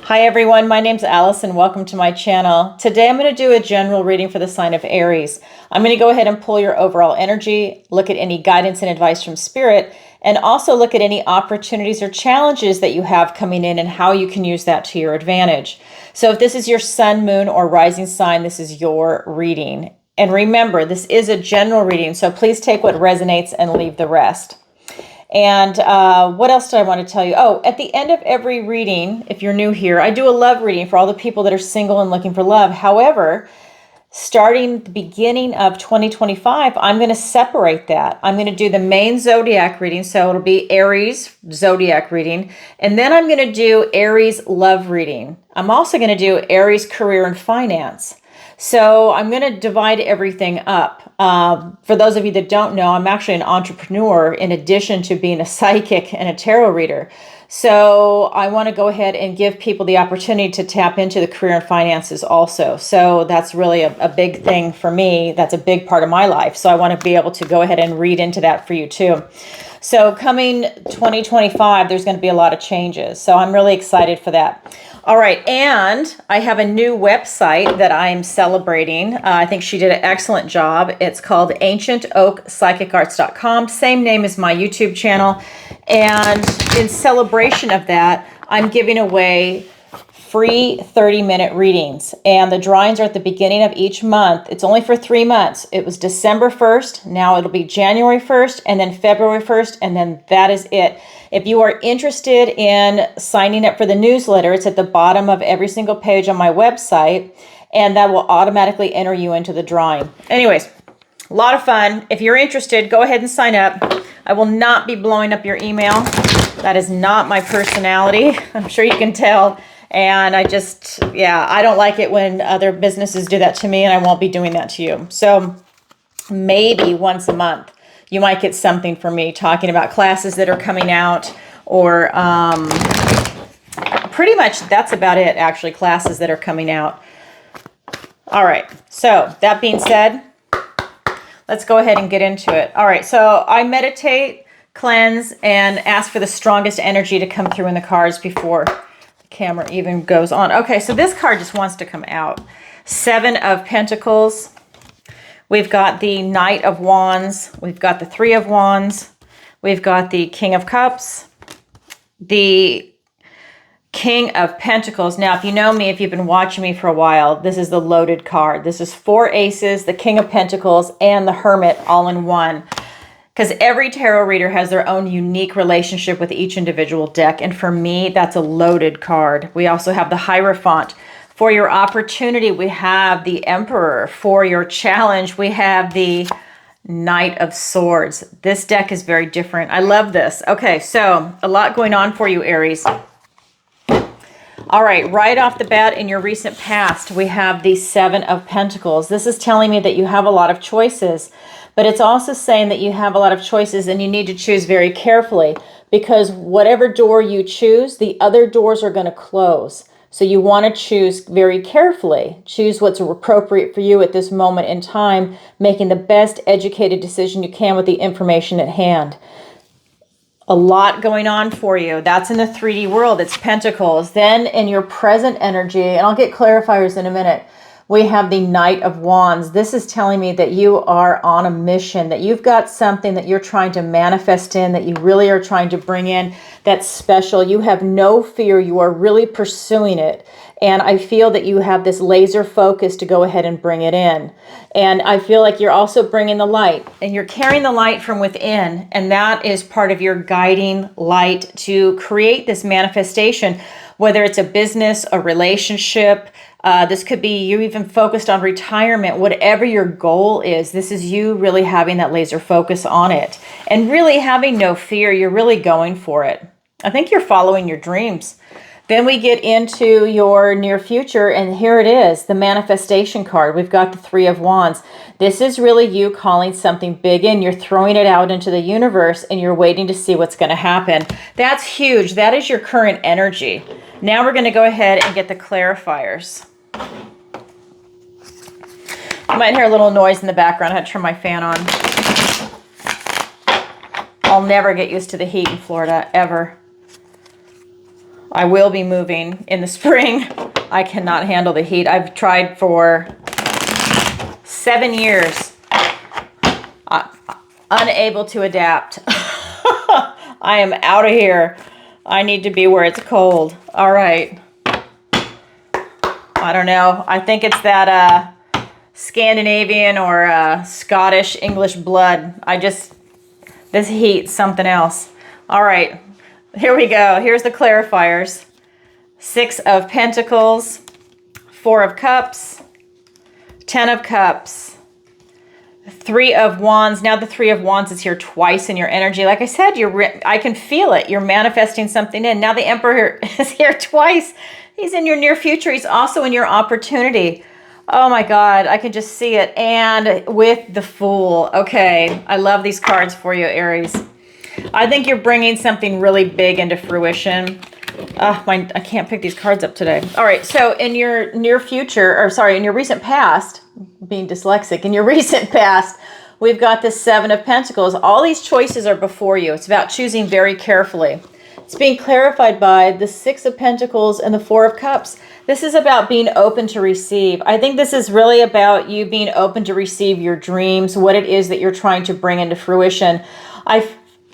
Hi everyone, my name's Allison. Welcome to my channel. Today I'm going to do a general reading for the sign of Aries. I'm going to go ahead and pull your overall energy, look at any guidance and advice from Spirit, and also look at any opportunities or challenges that you have coming in and how you can use that to your advantage. So if this is your sun, moon, or rising sign, this is your reading. And remember, this is a general reading, so please take what resonates and leave the rest. And what else did I want to tell you? Oh, at the end of every reading, if you're new here, I do a love reading for all the people that are single and looking for love. However, starting the beginning of 2025, I'm going to separate that. I'm going to do the main zodiac reading. So it'll be Aries zodiac reading. And then I'm going to do Aries love reading. I'm also going to do Aries career and finance. So I'm going to divide everything up. For those of you that don't know, I'm actually an entrepreneur in addition to being a psychic and a tarot reader. So I want to go ahead and give people the opportunity to tap into the career and finances also. So that's really a big thing for me. That's a big part of my life. So I want to be able to go ahead and read into that for you too. So coming 2025, there's going to be a lot of changes. So I'm really excited for that. All right, and I have a new website that I'm celebrating. I think she did an excellent job. It's called ancientoakpsychicarts.com, same name as my YouTube channel. And in celebration of that, I'm giving away free 30-minute readings. And the drawings are at the beginning of each month. It's only for 3 months. It was December 1st. Now it'll be January 1st and then February 1st. And then that is it. If you are interested in signing up for the newsletter, it's at the bottom of every single page on my website. And that will automatically enter you into the drawing. Anyways, a lot of fun. If you're interested, go ahead and sign up. I will not be blowing up your email. That is not my personality. I'm sure you can tell. And I don't like it when other businesses do that to me, and I won't be doing that to you. So maybe once a month, you might get something from me talking about classes that are coming out, or pretty much that's about it, actually, classes that are coming out. All right, so that being said, let's go ahead and get into it. All right, so I meditate, cleanse, and ask for the strongest energy to come through in the cards before camera even goes on. Okay, so this card just wants to come out. 7 of Pentacles. We've got the Knight of Wands. We've got the 3 of Wands. We've got the King of Cups. The King of Pentacles. Now, if you know me, if you've been watching me for a while, this is the loaded card. This is 4 aces, the King of Pentacles, and the Hermit all in one. Because every tarot reader has their own unique relationship with each individual deck. And for me, that's a loaded card. We also have the Hierophant. For your opportunity, we have the Emperor. For your challenge, we have the Knight of Swords. This deck is very different. I love this. Okay, so a lot going on for you, Aries. All right, right off the bat in your recent past, we have the 7 of Pentacles. This is telling me that you have a lot of choices. But it's also saying that you have a lot of choices and you need to choose very carefully, because whatever door you choose, the other doors are going to close. So you want to choose very carefully. Choose what's appropriate for you at this moment in time, making the best educated decision you can with the information at hand. A lot going on for you. That's in the 3D world. It's Pentacles. Then in your present energy, and I'll get clarifiers in a minute, we have the Knight of Wands. This is telling me that you are on a mission, that you've got something that you're trying to manifest in, that you really are trying to bring in that's special. You have no fear. You are really pursuing it. And I feel that you have this laser focus to go ahead and bring it in. And I feel like you're also bringing the light, and you're carrying the light from within. And that is part of your guiding light to create this manifestation, whether it's a business, a relationship. This could be you even focused on retirement. Whatever your goal is, this is you really having that laser focus on it and really having no fear. You're really going for it. I think you're following your dreams. Then we get into your near future, and here it is, the manifestation card. We've got the 3 of Wands. This is really you calling something big in. You're throwing it out into the universe, and you're waiting to see what's going to happen. That's huge. That is your current energy. Now we're going to go ahead and get the clarifiers. You might hear a little noise in the background. I had to turn my fan on. I'll never get used to the heat in Florida, ever. I will be moving in the spring. I cannot handle the heat. I've tried for 7 years. Unable to adapt. I am out of here. I need to be where it's cold. All right. I don't know. I think it's that Scandinavian or Scottish English blood. This heat's something else. All right. Here we go. Here's the clarifiers. 6 of Pentacles, 4 of Cups, 10 of Cups, 3 of Wands. Now the 3 of Wands is here twice in your energy. Like I said, I can feel it. You're manifesting something in. Now the Emperor is here twice. He's in your near future. He's also in your opportunity. Oh my God, I can just see it. And with the Fool. Okay, I love these cards for you, Aries. I think you're bringing something really big into fruition. I can't pick these cards up today. All right, so in your near future, or sorry, in your recent past, being dyslexic, in your recent past, we've got the 7 of Pentacles. All these choices are before you. It's about choosing very carefully. It's being clarified by the 6 of Pentacles and the 4 of Cups. This is about being open to receive. I think this is really about you being open to receive your dreams, what it is that you're trying to bring into fruition.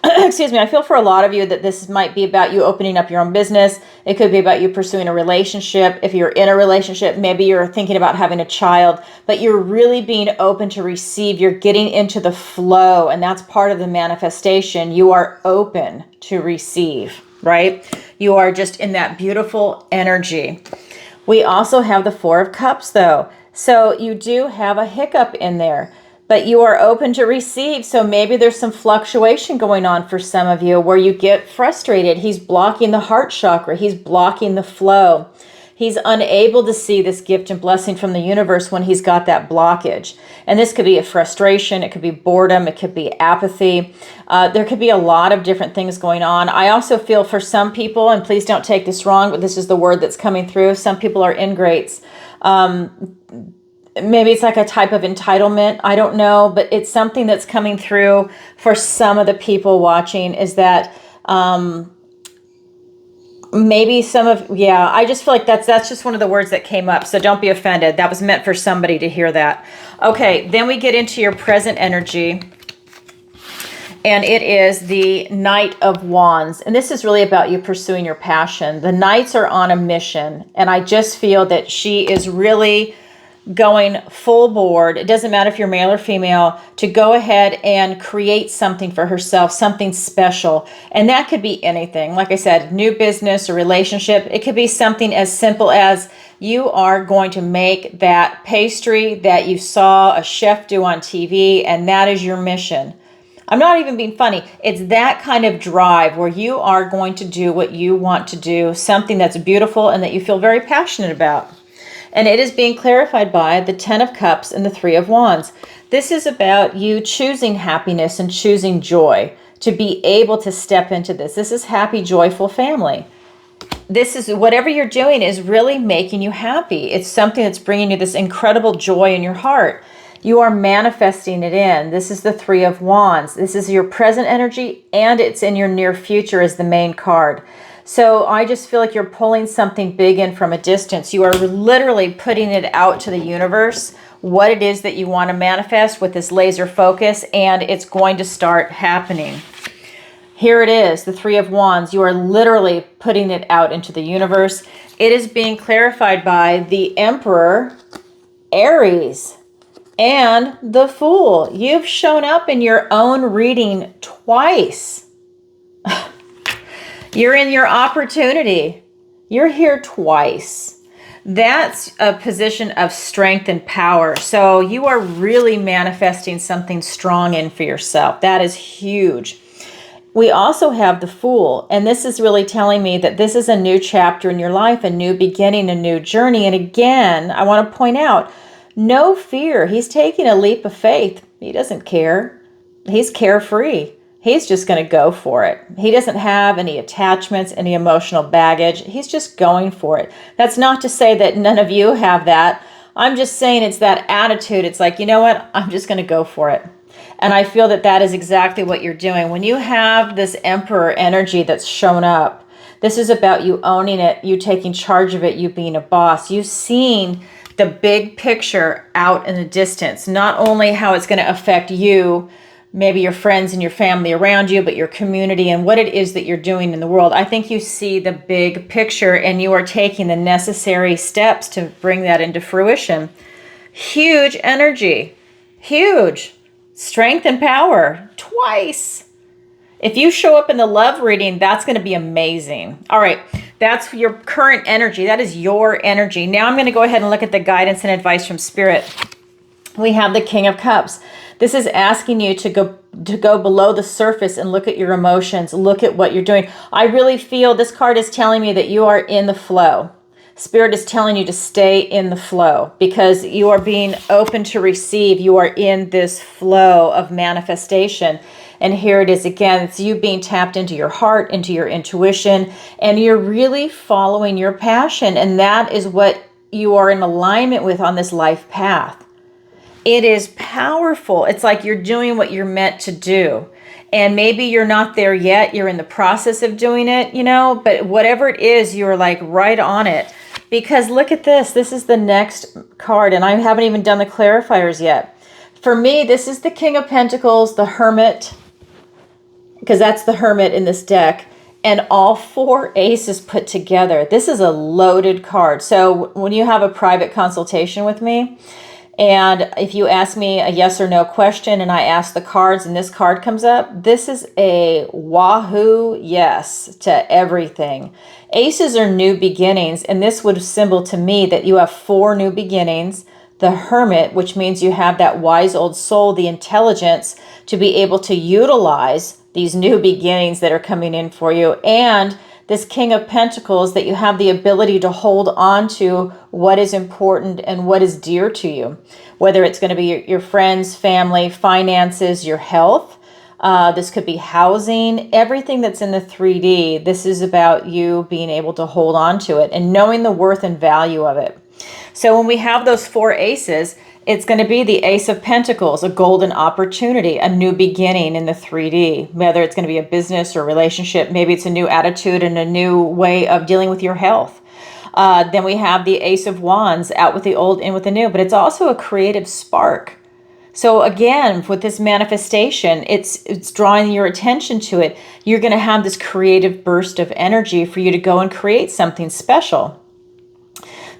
Excuse me, I feel for a lot of you that this might be about you opening up your own business. It could be about you pursuing a relationship. If you're in a relationship, maybe you're thinking about having a child, but you're really being open to receive. You're getting into the flow, and that's part of the manifestation. You are open to receive, right? You are just in that beautiful energy. We also have the 4 of Cups, though. So you do have a hiccup in there, but you are open to receive. So maybe there's some fluctuation going on for some of you where you get frustrated. He's blocking the heart chakra. He's blocking the flow. He's unable to see this gift and blessing from the universe when he's got that blockage. And this could be a frustration. It could be boredom. It could be apathy. There could be a lot of different things going on. I also feel for some people, and please don't take this wrong, but this is the word that's coming through. Some people are ingrates. Maybe it's like a type of entitlement. I don't know, but it's something that's coming through for some of the people watching is that maybe I just feel like that's just one of the words that came up. So don't be offended. That was meant for somebody to hear that. Okay, then we get into your present energy. And it is the Knight of Wands. And this is really about you pursuing your passion. The Knights are on a mission. And I just feel that she is really going full board. It doesn't matter if you're male or female, to go ahead and create something for herself, something special. And that could be anything. Like I said, new business or relationship. It could be something as simple as you are going to make that pastry that you saw a chef do on TV, and that is your mission. I'm not even being funny. It's that kind of drive where you are going to do what you want to do, something that's beautiful and that you feel very passionate about. And it is being clarified by the 10 of Cups and the 3 of Wands. This is about you choosing happiness and choosing joy to be able to step into this. This is happy, joyful family. This is whatever you're doing is really making you happy. It's something that's bringing you this incredible joy in your heart. You are manifesting it in. This is the 3 of Wands. This is your present energy, and it's in your near future as the main card. So I just feel like you're pulling something big in from a distance. You are literally putting it out to the universe, what it is that you want to manifest with this laser focus, and it's going to start happening. Here it is, the 3 of Wands. You are literally putting it out into the universe. It is being clarified by the Emperor, Aries, and the Fool. You've shown up in your own reading twice. You're in your opportunity. You're here twice. That's a position of strength and power. So you are really manifesting something strong in for yourself. That is huge. We also have the Fool, and this is really telling me that this is a new chapter in your life, a new beginning, a new journey. And again, I want to point out, no fear. He's taking a leap of faith. He doesn't care. He's carefree. He's just going to go for it. He doesn't have any attachments, any emotional baggage. He's just going for it. That's not to say that none of you have that. I'm just saying it's that attitude. It's like, you know what? I'm just going to go for it. And I feel that that is exactly what you're doing. When you have this Emperor energy that's shown up, This is about you owning it, you taking charge of it, you being a boss. You've seen the big picture out in the distance, not only how it's going to affect you, maybe your friends and your family around you, but your community and what it is that you're doing in the world. I think you see the big picture and you are taking the necessary steps to bring that into fruition. Huge energy, huge strength and power, twice. If you show up in the love reading, that's going to be amazing. All right, that's your current energy. That is your energy. Now I'm going to go ahead and look at the guidance and advice from Spirit. We have the King of Cups. This is asking you to go below the surface and look at your emotions, look at what you're doing. I really feel this card is telling me that you are in the flow. Spirit is telling you to stay in the flow because you are being open to receive. You are in this flow of manifestation. And here it is again. It's you being tapped into your heart, into your intuition, and you're really following your passion. And that is what you are in alignment with on this life path. It is powerful. It's like you're doing what you're meant to do. And maybe you're not there yet. You're in the process of doing it, but whatever it is, you're like right on it. Because look at this. This is the next card, and I haven't even done the clarifiers yet. For me, this is the King of Pentacles, the Hermit, because that's the Hermit in this deck, and all 4 aces put together. This is a loaded card. So when you have a private consultation with me, and if you ask me a yes or no question and I ask the cards and this card comes up, this is a wahoo yes to everything. Aces are new beginnings, and this would symbol to me that you have 4 new beginnings. The Hermit, which means you have that wise old soul, the intelligence to be able to utilize these new beginnings that are coming in for you. And this King of Pentacles, that you have the ability to hold on to what is important and what is dear to you, whether it's going to be your friends, family, finances, your health. This could be housing, everything that's in the 3D. This is about you being able to hold on to it and knowing the worth and value of it. So when we have those 4 aces, it's going to be the Ace of Pentacles, a golden opportunity, a new beginning in the 3D, whether it's going to be a business or relationship. Maybe it's a new attitude and a new way of dealing with your health. Then we have the Ace of Wands, out with the old, in with the new, but it's also a creative spark. So again, with this manifestation, it's drawing your attention to it. You're going to have this creative burst of energy for you to go and create something special.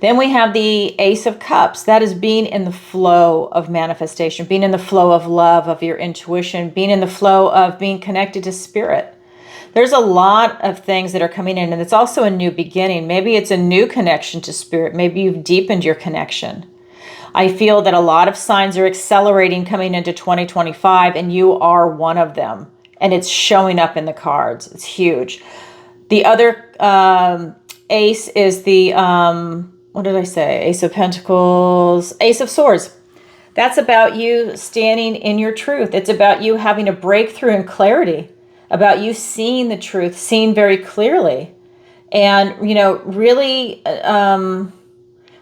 Then we have the Ace of Cups. That is being in the flow of manifestation, being in the flow of love, of your intuition, being in the flow of being connected to Spirit. There's a lot of things that are coming in, and it's also a new beginning. Maybe it's a new connection to Spirit. Maybe you've deepened your connection. I feel that a lot of signs are accelerating coming into 2025, and you are one of them. And it's showing up in the cards. It's huge. The other ace is the, what did I say? Ace of Pentacles, Ace of Swords. That's about you standing in your truth. It's about you having a breakthrough in clarity, about you seeing the truth, seeing very clearly, and,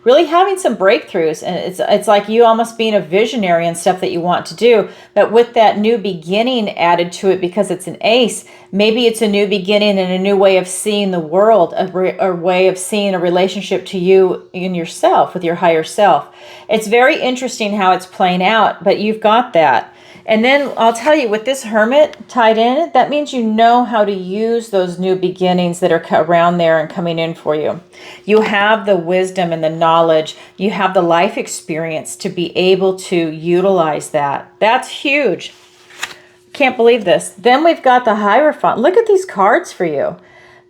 really having some breakthroughs. And it's like you almost being a visionary and stuff that you want to do, but with that new beginning added to it, because it's an ace, maybe it's a new beginning and a new way of seeing the world, a way of seeing a relationship to you in yourself, with your higher self. It's very interesting how it's playing out, but you've got that. And then I'll tell you, with this Hermit tied in, that means you know how to use those new beginnings that are around there and coming in for you. You have the wisdom and the knowledge. You have the life experience to be able to utilize that. That's huge. Can't believe this. Then we've got the Hierophant. Look at these cards for you.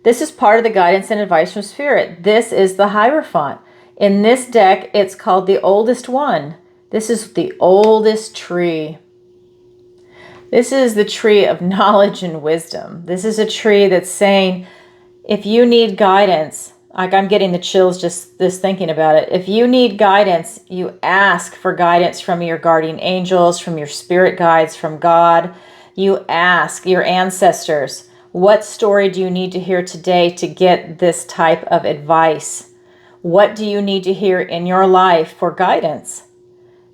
This is part of the guidance and advice from Spirit. This is the Hierophant. In this deck, it's called the Oldest One. This is the oldest tree. This is the tree of knowledge and wisdom. This is a tree that's saying, if you need guidance, like I'm getting the chills just this thinking about it. If you need guidance, you ask for guidance from your guardian angels, from your spirit guides, from God. You ask your ancestors, what story do you need to hear today to get this type of advice? What do you need to hear in your life for guidance?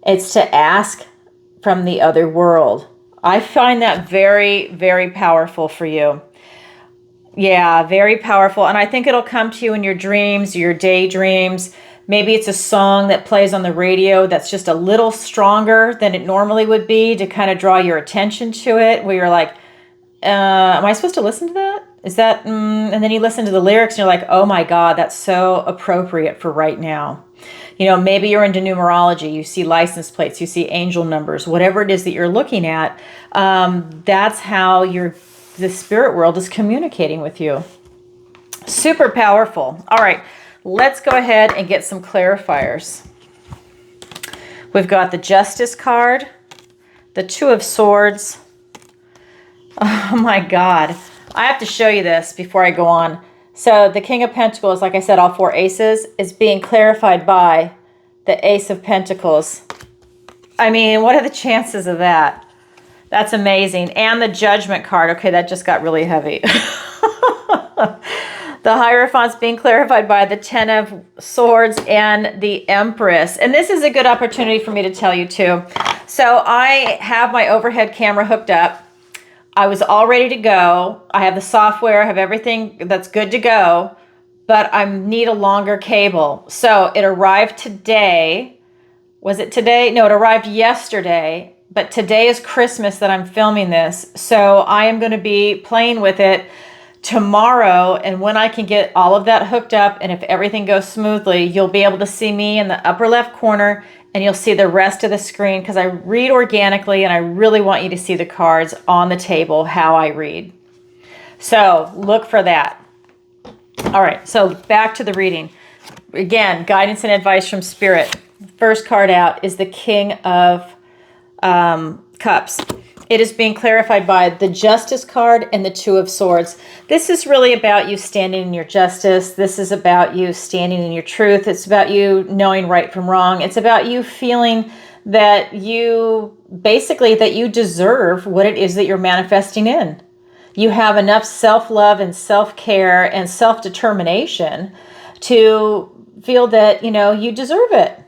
It's to ask from the other world. I find that very, very powerful for you. Yeah, very powerful. And I think it'll come to you in your dreams, your daydreams. Maybe it's a song that plays on the radio that's just a little stronger than it normally would be to kind of draw your attention to it, where you're like, am I supposed to listen to that? Is that, and then you listen to the lyrics and you're like, oh my God, that's so appropriate for right now. You know, maybe you're into numerology, you see license plates, you see angel numbers, whatever it is that you're looking at. That's how the spirit world is communicating with you. Super powerful. All right, let's go ahead and get some clarifiers. We've got the Justice card, the Two of Swords. Oh my God. I have to show you this before I go on. So the King of Pentacles, like I said, all four aces, is being clarified by the Ace of Pentacles. I mean, what are the chances of that? That's amazing. And the Judgment card. Okay, that just got really heavy. The Hierophant's being clarified by the Ten of Swords and the Empress. And this is a good opportunity for me to tell you too. So I have my overhead camera hooked up. I was all ready to go. I have the software, I have everything that's good to go, but I need a longer cable. So it arrived today. Was it today? No, it arrived yesterday, but today is Christmas that I'm filming this. So I am going to be playing with it tomorrow, and when I can get all of that hooked up, and if everything goes smoothly, you'll be able to see me in the upper left corner, and you'll see the rest of the screen, because I read organically, and I really want you to see the cards on the table, how I read. So look for that. All right, so back to the reading. Again, guidance and advice from Spirit. First card out is the King of Cups. It is being clarified by the Justice card and the Two of Swords. This is really about you standing in your justice. This is about you standing in your truth. It's about you knowing right from wrong. It's about you feeling that you deserve what it is that you're manifesting in. You have enough self-love and self-care and self-determination to feel that, you deserve it.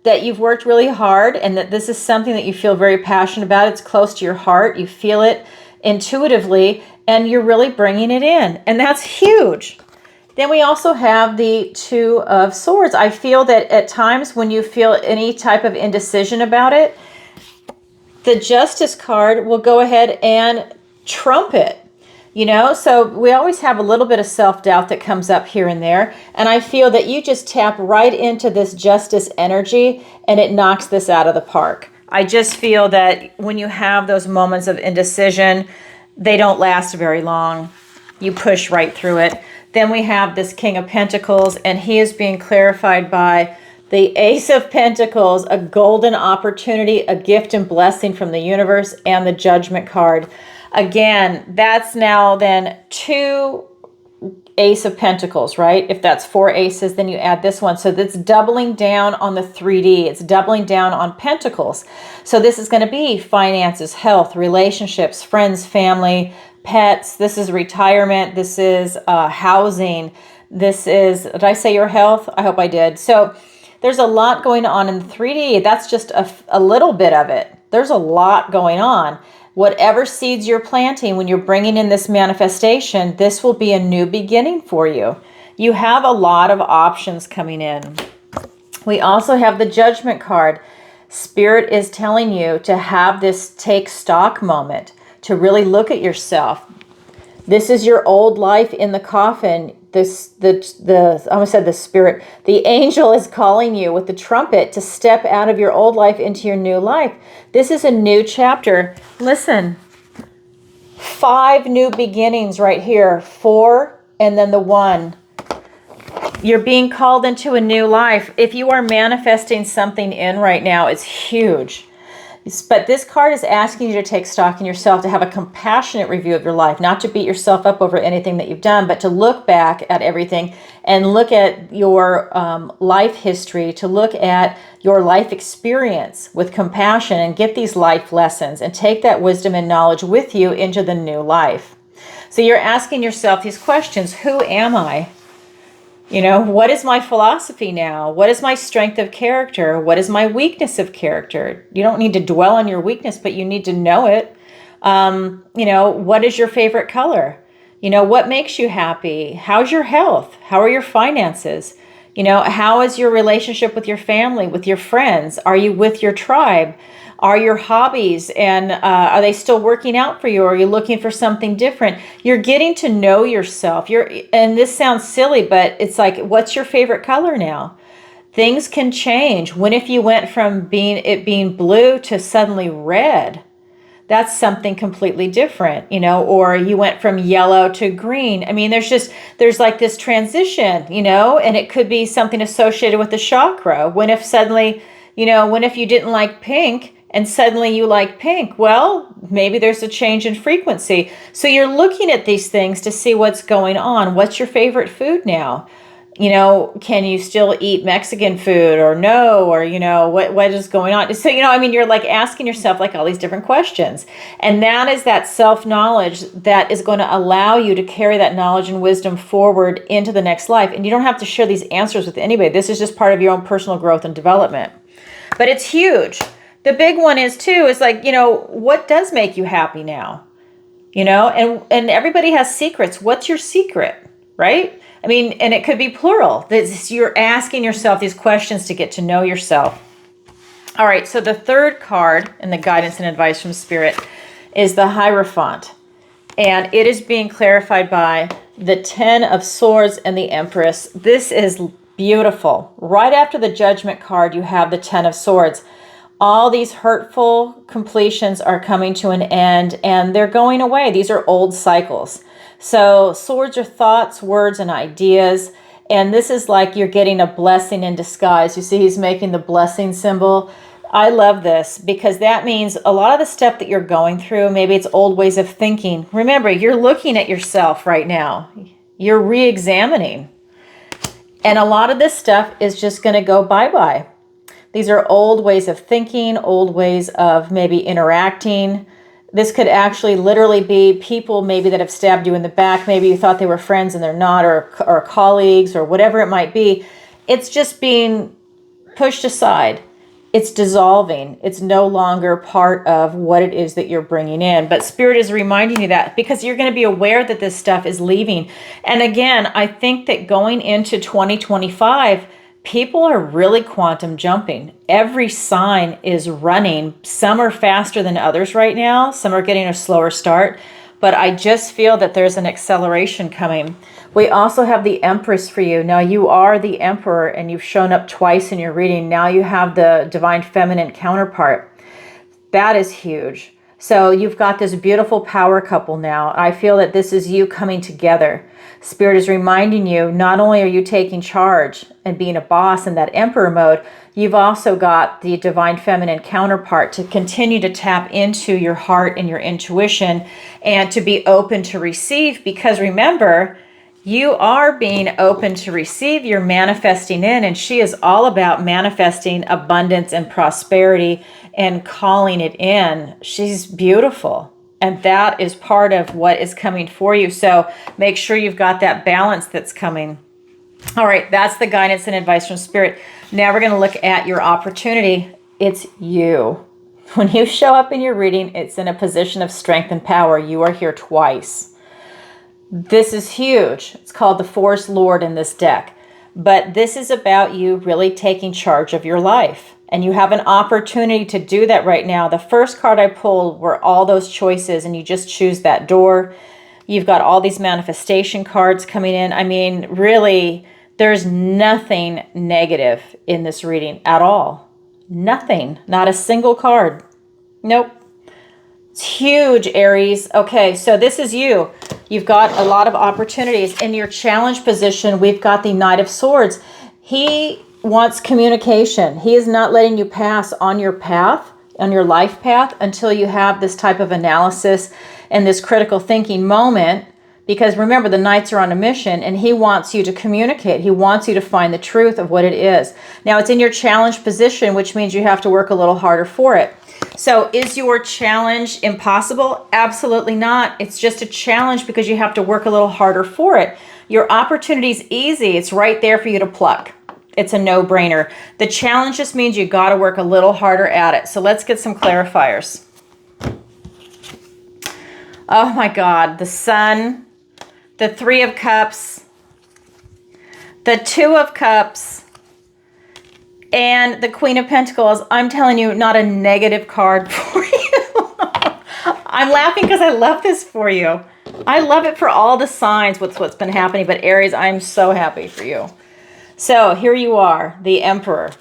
That you've worked really hard, and that this is something that you feel very passionate about. It's close to your heart. You feel it intuitively, and you're really bringing it in. And that's huge. Then we also have the Two of Swords. I feel that at times when you feel any type of indecision about it, the Justice card will go ahead and trump it. So we always have a little bit of self-doubt that comes up here and there. And I feel that you just tap right into this justice energy, and it knocks this out of the park. I just feel that when you have those moments of indecision, they don't last very long. You push right through it. Then we have this King of Pentacles, and he is being clarified by the Ace of Pentacles, a golden opportunity, a gift and blessing from the universe, and the Judgment card. Again, that's now then 2 Ace of Pentacles, right? If that's 4 aces, then you add this one. So that's doubling down on the 3D. It's doubling down on Pentacles. So this is going to be finances, health, relationships, friends, family, pets. This is retirement. This is housing. This is, did I say your health? I hope I did. So there's a lot going on in the 3D. That's just a little bit of it. There's a lot going on. Whatever seeds you're planting, when you're bringing in this manifestation, this will be a new beginning for you. You have a lot of options coming in. We also have the Judgment card. Spirit is telling you to have this take stock moment, to really look at yourself. This is your old life in the coffin. I almost said the Spirit. The angel is calling you with the trumpet to step out of your old life into your new life. This is a new chapter. Listen, 5 new beginnings right here. 4 and then the 1. You're being called into a new life. If you are manifesting something in right now, it's huge. But this card is asking you to take stock in yourself, to have a compassionate review of your life, not to beat yourself up over anything that you've done, but to look back at everything and look at your life history, to look at your life experience with compassion and get these life lessons and take that wisdom and knowledge with you into the new life. So you're asking yourself these questions. Who am I? What is my philosophy now? What is my strength of character? What is my weakness of character? You don't need to dwell on your weakness, but you need to know it. You know, what is your favorite color? You know, what makes you happy? How's your health? How are your finances? You know, how is your relationship with your family, with your friends? Are you with your tribe? Are your hobbies and are they still working out for you? Or are you looking for something different? You're getting to know yourself. And this sounds silly, but it's like, what's your favorite color now? Things can change. When if you went from being blue to suddenly red? That's something completely different, you know, or you went from yellow to green. I mean, there's like this transition, you know, and it could be something associated with the chakra. When if suddenly, you know, when if you didn't like pink and suddenly you like pink, well, maybe there's a change in frequency. So you're looking at these things to see what's going on. What's your favorite food now? You know, can you still eat Mexican food or no? Or, you know, what is going on? So, you know, I mean, you're like asking yourself like all these different questions. And that is that self-knowledge that is going to allow you to carry that knowledge and wisdom forward into the next life. And you don't have to share these answers with anybody. This is just part of your own personal growth and development. But it's huge. The big one is too, is like, you know, what does make you happy now? You know, and everybody has secrets. What's your secret, right? I mean, and it could be plural. You're asking yourself these questions to get to know yourself. All right, so the third card in the guidance and advice from Spirit is the Hierophant. And it is being clarified by the 10 of Swords and the Empress. This is beautiful. Right after the Judgment card, you have the 10 of Swords. All these hurtful completions are coming to an end and they're going away. These are old cycles. So swords are thoughts, words, and ideas. And this is like you're getting a blessing in disguise. You see he's making the blessing symbol. I love this because that means a lot of the stuff that you're going through, maybe it's old ways of thinking. Remember, you're looking at yourself right now. You're re-examining. And a lot of this stuff is just going to go bye-bye. These are old ways of thinking, old ways of maybe interacting. This could actually literally be people maybe that have stabbed you in the back. Maybe you thought they were friends and they're not, or colleagues, or whatever it might be. It's just being pushed aside. It's dissolving. It's no longer part of what it is that you're bringing in. But Spirit is reminding you that because you're going to be aware that this stuff is leaving. And again, I think that going into 2025, people are really quantum jumping. Every sign is running. Some are faster than others right now. Some are getting a slower start. But I just feel that there's an acceleration coming. We also have the Empress for you. Now you are the Emperor and you've shown up twice in your reading. Now you have the Divine Feminine counterpart. That is huge. So you've got this beautiful power couple now. I feel that this is you coming together. Spirit is reminding you, not only are you taking charge and being a boss in that Emperor mode, you've also got the Divine Feminine counterpart to continue to tap into your heart and your intuition and to be open to receive. Because remember, you are being open to receive. You're manifesting in, and she is all about manifesting abundance and prosperity and calling it in. She's beautiful. And that is part of what is coming for you. So make sure you've got that balance that's coming. All right, that's the guidance and advice from Spirit. Now we're going to look at your opportunity. It's you. When you show up in your reading, it's in a position of strength and power. You are here twice. This is huge. It's called the Force Lord in this deck. But this is about you really taking charge of your life. And you have an opportunity to do that right now. The first card I pulled were all those choices, and you just choose that door. You've got all these manifestation cards coming in. I mean, really, there's nothing negative in this reading at all. Nothing. Not a single card. Nope. It's huge, Aries. Okay, so this is you. You've got a lot of opportunities. In your challenge position, we've got the Knight of Swords. He wants communication. He is not letting you pass on your path, on your life path, until you have this type of analysis and this critical thinking moment. Because remember, the Knights are on a mission and he wants you to communicate. He wants you to find the truth of what it is. Now, it's in your challenge position, which means you have to work a little harder for it. So is your challenge impossible? Absolutely not. It's just a challenge because you have to work a little harder for it. Your opportunity is easy. It's right there for you to pluck. It's a no-brainer. The challenge just means you got to work a little harder at it. So let's get some clarifiers. Oh my God, the Sun, the Three of Cups, the Two of Cups, and the Queen of Pentacles. I'm telling you, not a negative card for you. I'm laughing because I love this for you. I love it for all the signs, what's been happening. But Aries, I'm so happy for you. So here you are, the Emperor,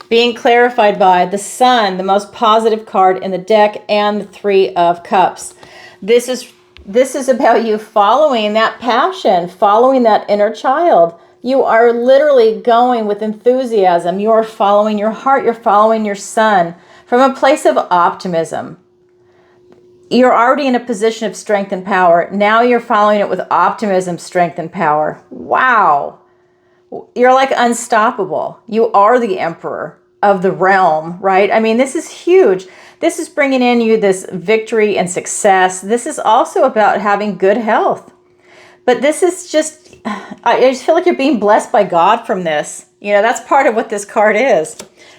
being clarified by the Sun, the most positive card in the deck, and the Three of Cups. This is about you following that passion, following that inner child. You are literally going with enthusiasm. You are following your heart. You're following your Sun from a place of optimism. You're already in a position of strength and power. Now you're following it with optimism, strength, and power. Wow. You're like unstoppable. You are the emperor of the realm, right? I mean, this is huge. This is bringing in you this victory and success. This is also about having good health. But this is just, I just feel like you're being blessed by God from this. You know, that's part of what this card is.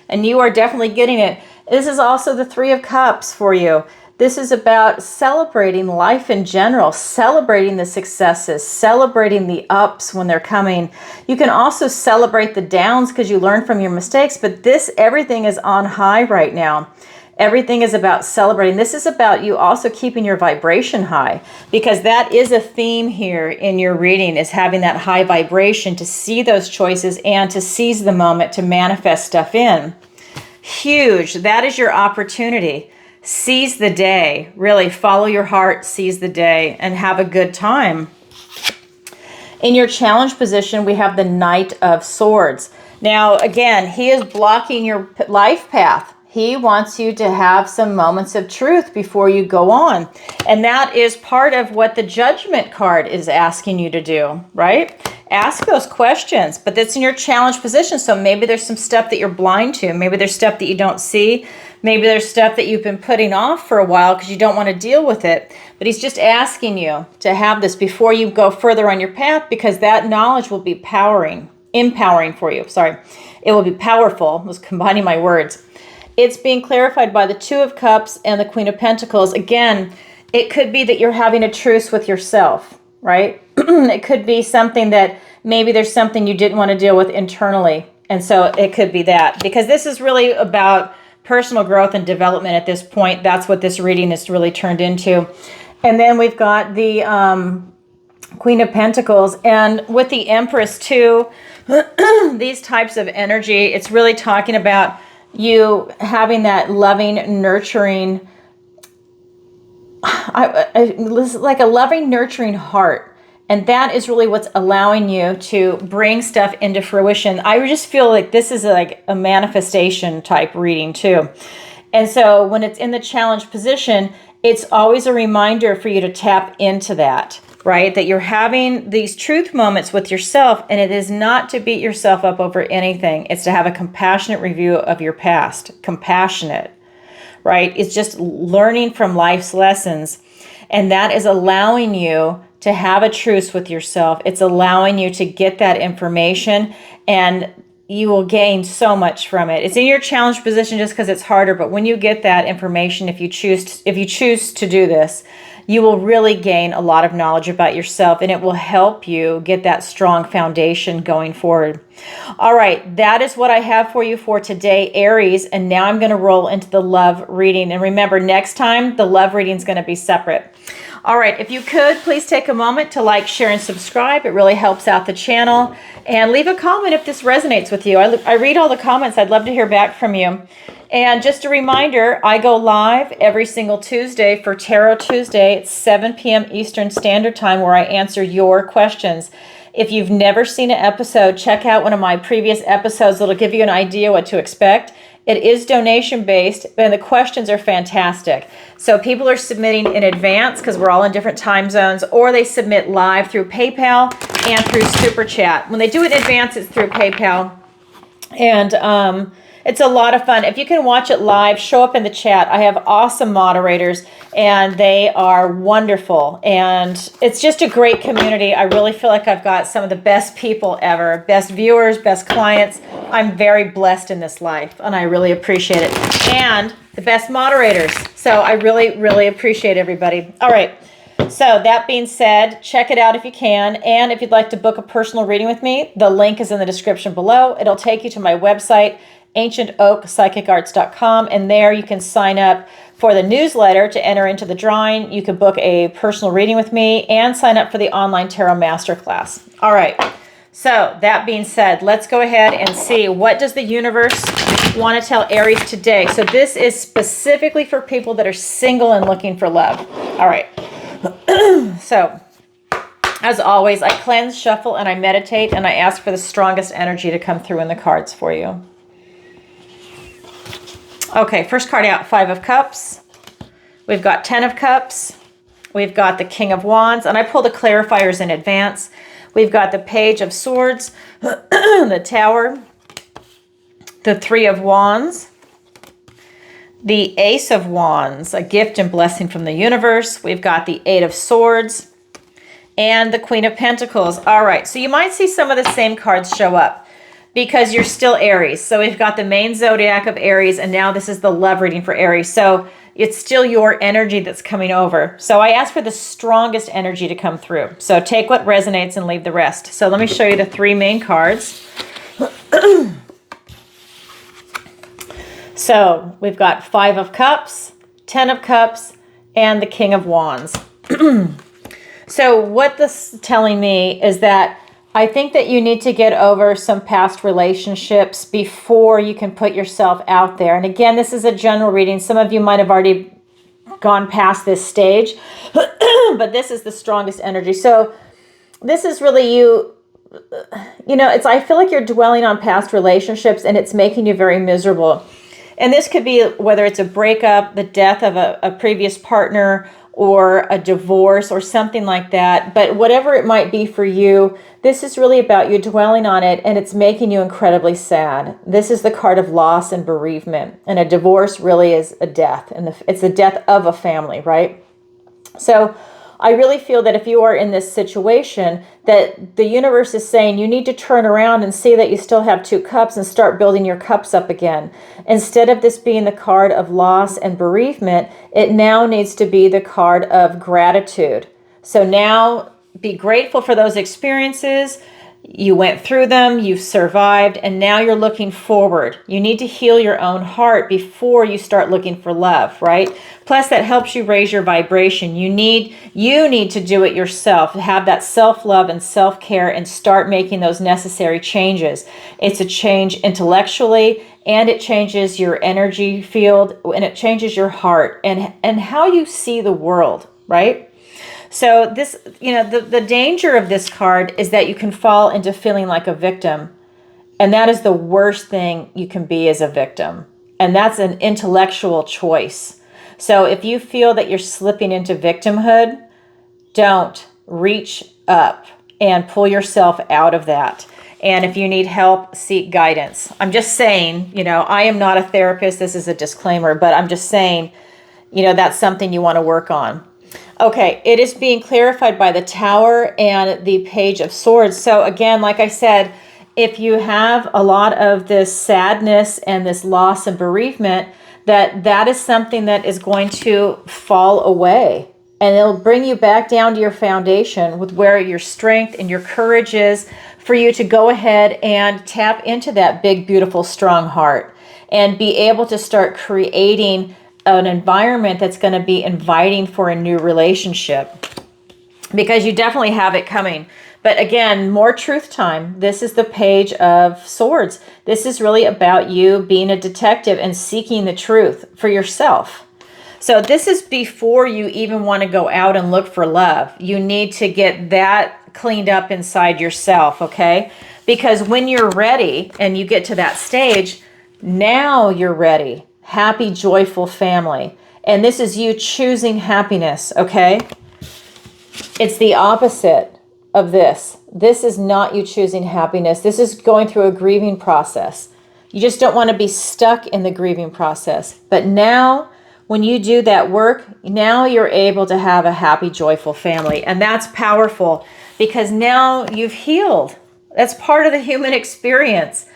And you are definitely getting it. This is also the Three of Cups for you. This is about celebrating life in general, celebrating the successes, celebrating the ups when they're coming. You can also celebrate the downs because you learn from your mistakes, but everything is on high right now. Everything is about celebrating. This is about you also keeping your vibration high, because that is a theme here in your reading, is having that high vibration to see those choices and to seize the moment to manifest stuff in. Huge. That is your opportunity. Seize the day. Really follow your heart, seize the day, and have a good time. In your challenge position, we have the Knight of Swords. Now, again, he is blocking your life path. He wants you to have some moments of truth before you go on. And that is part of what the Judgment card is asking you to do, right? Ask those questions, but that's in your challenge position. So maybe there's some stuff that you're blind to. Maybe there's stuff that you don't see. Maybe there's stuff that you've been putting off for a while because you don't want to deal with it. But he's just asking you to have this before you go further on your path, because that knowledge will be empowering for you. Sorry. It will be powerful. I was combining my words. It's being clarified by the Two of Cups and the Queen of Pentacles. Again, it could be that you're having a truce with yourself, right? It could be something that maybe there's something you didn't want to deal with internally. And so it could be that, because this is really about personal growth and development at this point. That's what this reading is really turned into. And then we've got the Queen of Pentacles, and with the Empress too, these types of energy, it's really talking about you having that loving, nurturing, like a loving, nurturing heart. And that is really what's allowing you to bring stuff into fruition. I just feel like this is like a manifestation type reading too. And so when it's in the challenge position, it's always a reminder for you to tap into that, right? That you're having these truth moments with yourself, and it is not to beat yourself up over anything. It's to have a compassionate review of your past. Compassionate, right? It's just learning from life's lessons. And that is allowing you to have a truce with yourself. It's allowing you to get that information, and you will gain so much from it. It's in your challenge position just because it's harder, but when you get that information, if you choose to do this, you will really gain a lot of knowledge about yourself, and it will help you get that strong foundation going forward. All right, that is what I have for you for today, Aries. And now I'm going to roll into the love reading. And remember, next time, the love reading is going to be separate. All right, if you could, please take a moment to like, share, and subscribe. It really helps out the channel. And leave a comment if this resonates with you. I read all the comments. I'd love to hear back from you. And just a reminder, I go live every single Tuesday for Tarot Tuesday. It's 7 p.m. Eastern Standard Time, where I answer your questions. If you've never seen an episode, check out one of my previous episodes. It'll give you an idea what to expect. It is donation-based, and the questions are fantastic. So people are submitting in advance because we're all in different time zones, or they submit live through PayPal and through Super Chat. When they do it in advance, it's through PayPal. And it's a lot of fun. If you can watch it live, show up in the chat. I have awesome moderators, and they are wonderful. And it's just a great community. I really feel like I've got some of the best people ever, best viewers, best clients. I'm very blessed in this life, and I really appreciate it. And the best moderators. So I really, really appreciate everybody. All right. So that being said, check it out if you can. And if you'd like to book a personal reading with me, the link is in the description below. It'll take you to my website, ancientoakpsychicarts.com. And there you can sign up for the newsletter to enter into the drawing. You can book a personal reading with me and sign up for the online tarot masterclass. All right. So that being said, let's go ahead and see, what does the universe want to tell Aries today? So this is specifically for people that are single and looking for love. All right. So as always, I cleanse, shuffle, and I meditate, and I ask for the strongest energy to come through in the cards for you. Okay, first card out, 5 of Cups. We've got 10 of Cups. We've got the King of Wands, and I pulled the clarifiers in advance. We've got the Page of Swords, the Tower, the 3 of Wands, the Ace of Wands, a gift and blessing from the universe. We've got the 8 of Swords and the Queen of Pentacles. All right, so you might see some of the same cards show up because you're still Aries. So we've got the main zodiac of Aries, and now this is the love reading for Aries. So it's still your energy that's coming over. So I asked for the strongest energy to come through. So take what resonates and leave the rest. So let me show you the 3 main cards. So we've got 5 of Cups, 10 of Cups, and the King of Wands. So what this is telling me is that I think that you need to get over some past relationships before you can put yourself out there. And again, this is a general reading. Some of you might have already gone past this stage, but this is the strongest energy. So this is really you know, I feel like you're dwelling on past relationships and it's making you very miserable. And this could be whether it's a breakup, the death of a previous partner, or a divorce or something like that. But whatever it might be for you, this is really about you dwelling on it, and it's making you incredibly sad. This is the card of loss and bereavement. And a divorce really is a death, and it's the death of a family, right? So I really feel that if you are in this situation, that the universe is saying you need to turn around and see that you still have 2 cups and start building your cups up again. Instead of this being the card of loss and bereavement, it now needs to be the card of gratitude. So now be grateful for those experiences. You went through them, you've survived, and now you're looking forward. You need to heal your own heart before you start looking for love, right? Plus, that helps you raise your vibration. You need to do it yourself, have that self-love and self-care, and start making those necessary changes. It's a change intellectually, and it changes your energy field, and it changes your heart and how you see the world, right? So this, you know, the danger of this card is that you can fall into feeling like a victim. And that is the worst thing you can be, as a victim. And that's an intellectual choice. So if you feel that you're slipping into victimhood, don't. Reach up and pull yourself out of that. And if you need help, seek guidance. I'm just saying, you know, I am not a therapist. This is a disclaimer, but I'm just saying, you know, that's something you want to work on. Okay, it is being clarified by the Tower and the Page of Swords. So again, like I said, if you have a lot of this sadness and this loss and bereavement, that is something that is going to fall away. And it'll bring you back down to your foundation with where your strength and your courage is for you to go ahead and tap into that big, beautiful, strong heart and be able to start creating an environment that's going to be inviting for a new relationship, because you definitely have it coming. But again, more truth time. This is the Page of Swords. This is really about you being a detective and seeking the truth for yourself. So this is before you even want to go out and look for love. You need to get that cleaned up inside yourself, okay? Because when you're ready and you get to that stage, now you're ready. Happy, joyful family. And this is you choosing happiness, okay? It's the opposite of this. This is not you choosing happiness. This is going through a grieving process. You just don't want to be stuck in the grieving process. But now, when you do that work, now you're able to have a happy, joyful family. And that's powerful because now you've healed. That's part of the human experience.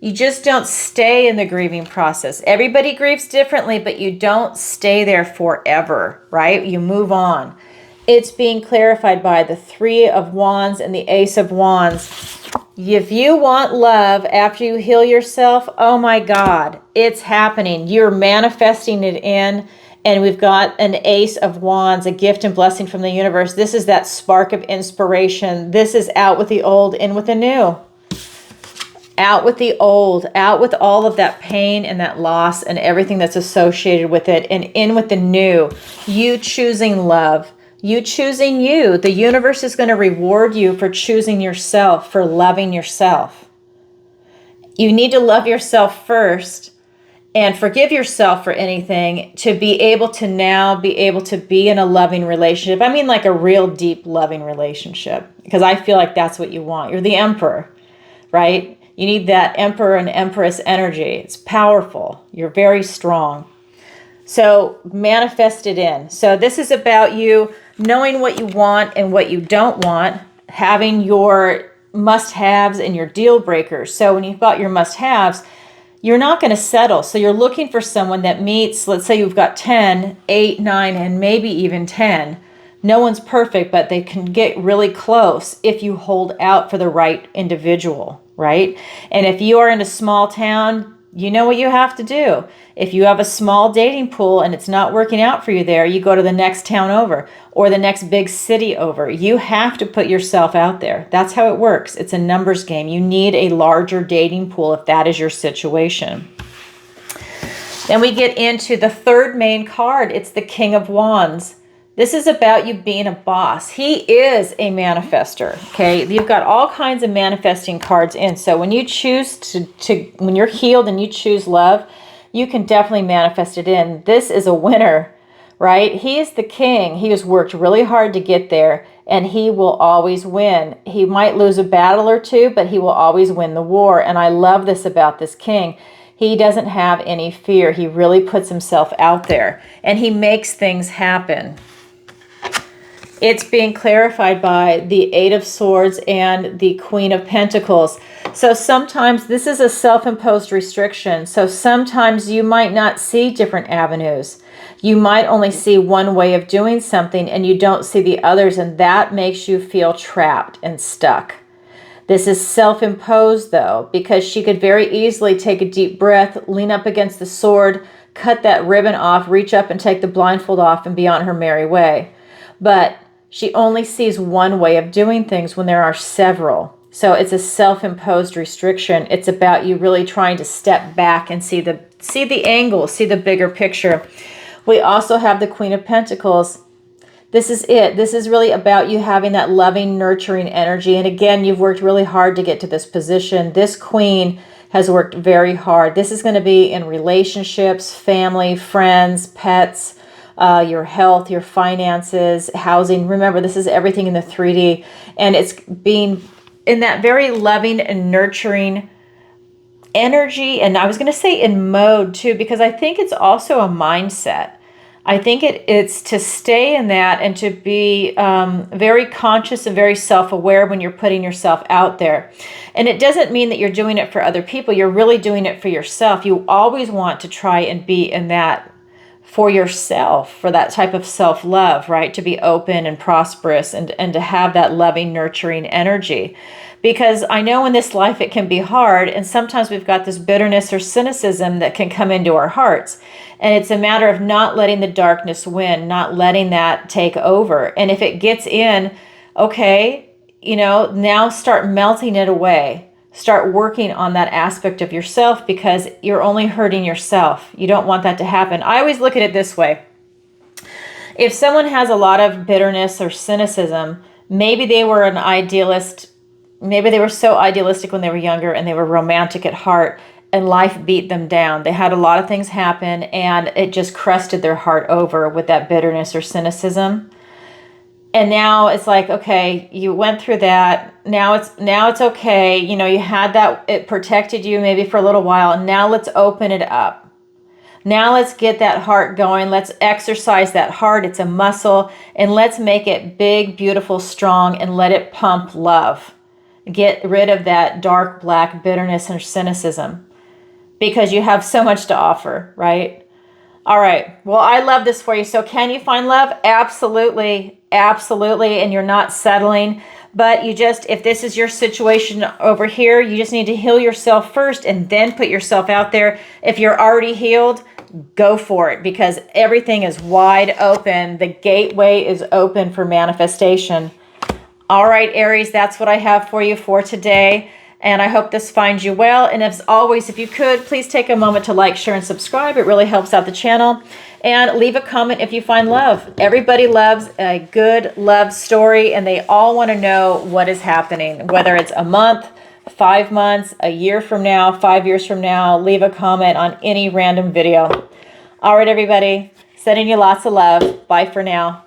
You just don't stay in the grieving process. Everybody grieves differently, but you don't stay there forever, right? You move on. It's being clarified by the Three of Wands and the Ace of Wands. If you want love after you heal yourself, oh my God, it's happening. You're manifesting it in. And we've got an Ace of Wands, a gift and blessing from the universe. This is that spark of inspiration. This is out with the old, in with the new. Out with the old, out with all of that pain and that loss and everything that's associated with it, and in with the new. You choosing love. You choosing you. The universe is going to reward you for choosing yourself, for loving yourself. You need to love yourself first and forgive yourself for anything to be able to now be able to be in a loving relationship. I mean, like a real deep loving relationship, because I feel like that's what you want. You're the emperor, right? You need that emperor and empress energy. It's powerful. You're very strong. So manifest it in. So this is about you knowing what you want and what you don't want, having your must-haves and your deal breakers. So when you've got your must-haves, you're not going to settle. So you're looking for someone that meets, let's say you've got 10, 8, 9, and maybe even 10. No one's perfect, but they can get really close if you hold out for the right individual, right? And if you are in a small town, you know what you have to do. If you have a small dating pool and it's not working out for you there, you go to the next town over or the next big city over. You have to put yourself out there. That's how it works. It's a numbers game. You need a larger dating pool if that is your situation. Then we get into the third main card. It's the King of Wands. This is about you being a boss. He is a manifester, okay? You've got all kinds of manifesting cards in. So when you choose when you're healed and you choose love, you can definitely manifest it in. This is a winner, right? He is the king. He has worked really hard to get there, and he will always win. He might lose a battle or two, but he will always win the war. And I love this about this king. He doesn't have any fear. He really puts himself out there, and he makes things happen. It's being clarified by the Eight of Swords and the Queen of Pentacles. So sometimes this is a self-imposed restriction. So sometimes you might not see different avenues. You might only see one way of doing something and you don't see the others, and that makes you feel trapped and stuck. This is self-imposed though, because she could very easily take a deep breath, lean up against the sword, cut that ribbon off, reach up and take the blindfold off and be on her merry way. But she only sees one way of doing things when there are several. So it's a self-imposed restriction. It's about you really trying to step back and see the angle, see the bigger picture. We also have the Queen of Pentacles. This is it. This is really about you having that loving, nurturing energy. And again, you've worked really hard to get to this position. This queen has worked very hard. This is going to be in relationships, family, friends, pets, your health, your finances, housing. Remember, this is everything in the 3D, and it's being in that very loving and nurturing energy. And I was going to say in mode too, because I think it's also a mindset. I think it's to stay in that and to be very conscious and very self-aware when you're putting yourself out there. And it doesn't mean that you're doing it for other people. You're really doing it for yourself. You always want to try and be in that for yourself, for that type of self-love, right? To be open and prosperous and to have that loving, nurturing energy. Because I know in this life it can be hard, and sometimes we've got this bitterness or cynicism that can come into our hearts. And it's a matter of not letting the darkness win, not letting that take over. And if it gets in, okay, now start melting it away. Start working on that aspect of yourself, because you're only hurting yourself. You don't want that to happen. I always look at it this way. If someone has a lot of bitterness or cynicism, maybe they were an idealist. Maybe they were so idealistic when they were younger and they were romantic at heart, and life beat them down. They had a lot of things happen and it just crusted their heart over with that bitterness or cynicism. And now it's like, okay, you went through that. Now it's okay. You had that, it protected you maybe for a little while. And now let's open it up. Now let's get that heart going. Let's exercise that heart. It's a muscle. And let's make it big, beautiful, strong, and let it pump love. Get rid of that dark, black bitterness and cynicism, because you have so much to offer, right? All right. Well, I love this for you. So can you find love? Absolutely. Absolutely. And you're not settling. But you just, if this is your situation over here, you just need to heal yourself first and then put yourself out there. If you're already healed, go for it, because everything is wide open. The gateway is open for manifestation. All right, Aries, that's what I have for you for today. And I hope this finds you well. And as always, if you could, please take a moment to like, share, and subscribe. It really helps out the channel. And leave a comment if you find love. Everybody loves a good love story, and they all want to know what is happening, whether it's a month, 5 months, a year from now, 5 years from now. Leave a comment on any random video. All right, everybody, sending you lots of love. Bye for now.